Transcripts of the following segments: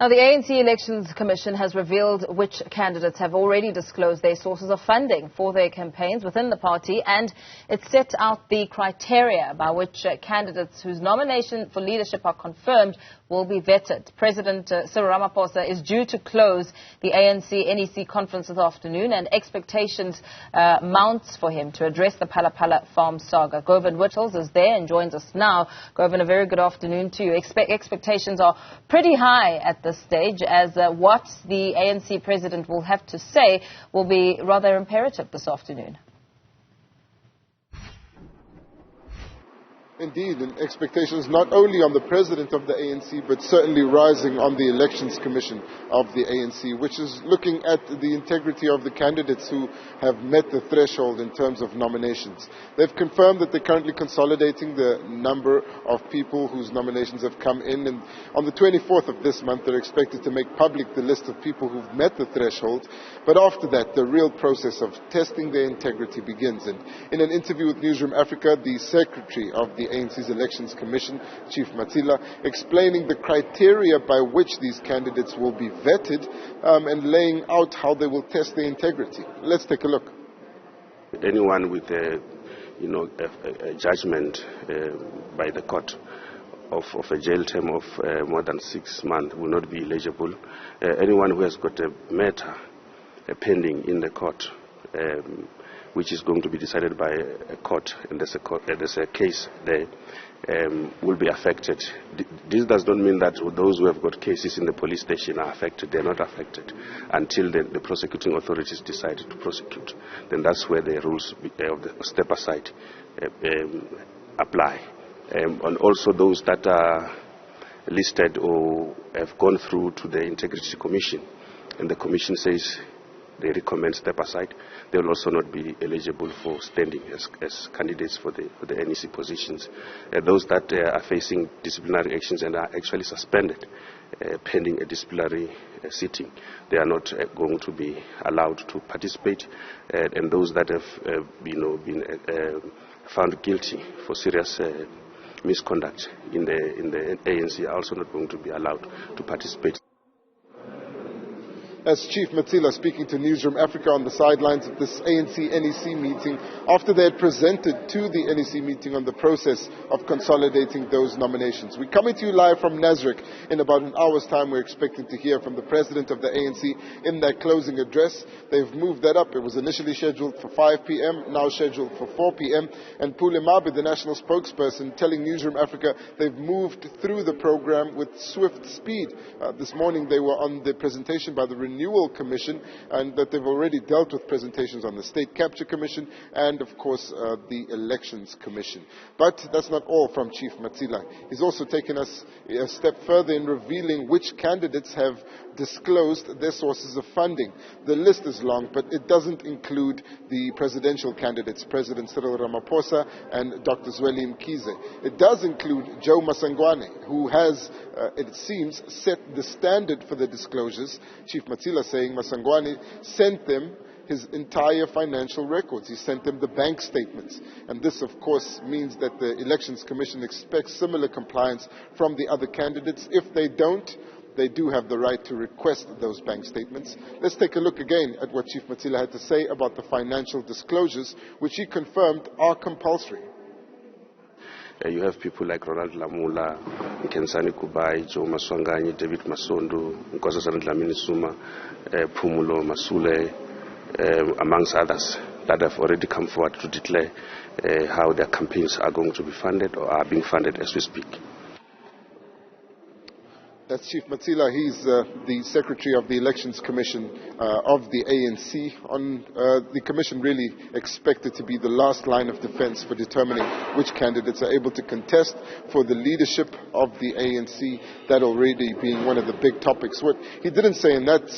Now, the ANC Elections Commission has revealed which candidates have already disclosed their sources of funding for their campaigns within the party, and it set out the criteria by which candidates whose nomination for leadership are confirmed will be vetted. President Cyril Ramaphosa is due to close the ANC NEC conference this afternoon, and expectations mounts for him to address the Phala Phala farm saga. Govan Whittles is there and joins us now. Govan, a very good afternoon to you. Expectations are pretty high at this stage, as what the ANC president will have to say will be rather imperative this afternoon. Indeed, and expectations not only on the president of the ANC, but certainly rising on the Elections Commission of the ANC, which is looking at the integrity of the candidates who have met the threshold in terms of nominations. They've confirmed that they're currently consolidating the number of people whose nominations have come in, and on the 24th of this month they're expected to make public the list of people who've met the threshold. But after that, the real process of testing their integrity begins. And in an interview with Newzroom Afrika, the secretary of the ANC's Elections Commission, Chief Phala, explaining the criteria by which these candidates will be vetted and laying out how they will test their integrity. Let's take a look. Anyone with a judgment by the court of a jail term of more than 6 months will not be eligible. Anyone who has got a matter pending in the court, which is going to be decided by a court, and there's a case there, will be affected. This does not mean that those who have got cases in the police station are affected. They're not affected until the prosecuting authorities decide to prosecute. Then that's where the rules of the step aside apply. And also those that are listed or have gone through to the Integrity Commission, and the Commission says they recommend step aside, they will also not be eligible for standing as candidates for the NEC positions. Those that are facing disciplinary actions and are actually suspended pending a disciplinary sitting, they are not going to be allowed to participate. And those that have been found guilty for serious misconduct in the ANC are also not going to be allowed to participate. As Chief Phala speaking to Newzroom Afrika on the sidelines of this ANC NEC meeting, after they had presented to the NEC meeting on the process of consolidating those nominations. We're coming to you live from Nasrec. In about an hour's time, we're expecting to hear from the president of the ANC in their closing address. They've moved that up. It was initially scheduled for 5 p.m., now scheduled for 4 p.m. And Phala Phala, the national spokesperson, telling Newzroom Afrika they've moved through the program with swift speed. This morning they were on the presentation by the Renewal Commission, and that they've already dealt with presentations on the State Capture Commission and, of course, the Elections Commission. But that's not all from Chief Phala. He's also taken us a step further in revealing which candidates have disclosed their sources of funding. The list is long, but it doesn't include the presidential candidates, President Cyril Ramaphosa and Dr. Zweli Mkhize. It does include Joe Masangwane, who has, it seems, set the standard for the disclosures. Chief Phala saying Masangwane sent them his entire financial records. He sent them the bank statements. And this, of course, means that the Elections Commission expects similar compliance from the other candidates. If they don't, they do have the right to request those bank statements. Let's take a look again at what Chief Phala had to say about the financial disclosures, which he confirmed are compulsory. You have people like Ronald Lamula, Nkensani Kubai, Joe Maswanganyi, David Masondo, Nkosazana Dlamini Suma, Pumulo Masule, amongst others, that have already come forward to declare how their campaigns are going to be funded or are being funded as we speak. That's Chief Phala. He's the Secretary of the Elections Commission of the ANC. The Commission really expected to be the last line of defense for determining which candidates are able to contest for the leadership of the ANC, that already being one of the big topics. What he didn't say in that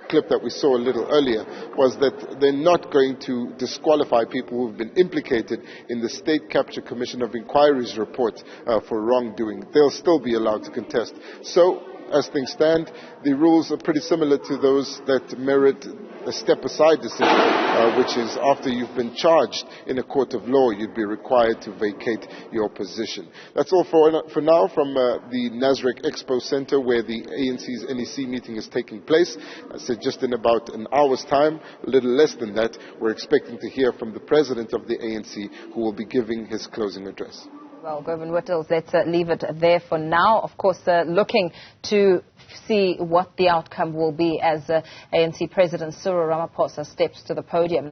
clip that we saw a little earlier was that they're not going to disqualify people who've been implicated in the State Capture Commission of Inquiry's report for wrongdoing. They'll still be allowed to contest. So as things stand, the rules are pretty similar to those that merit a step-aside decision, which is after you've been charged in a court of law, you'd be required to vacate your position. That's all for now from the Nasrec Expo Center, where the ANC's NEC meeting is taking place. I said just in about an hour's time, a little less than that, we're expecting to hear from the president of the ANC, who will be giving his closing address. Well, Govan Whittles, let's leave it there for now. Of course, looking to see what the outcome will be as ANC President Cyril Ramaphosa steps to the podium.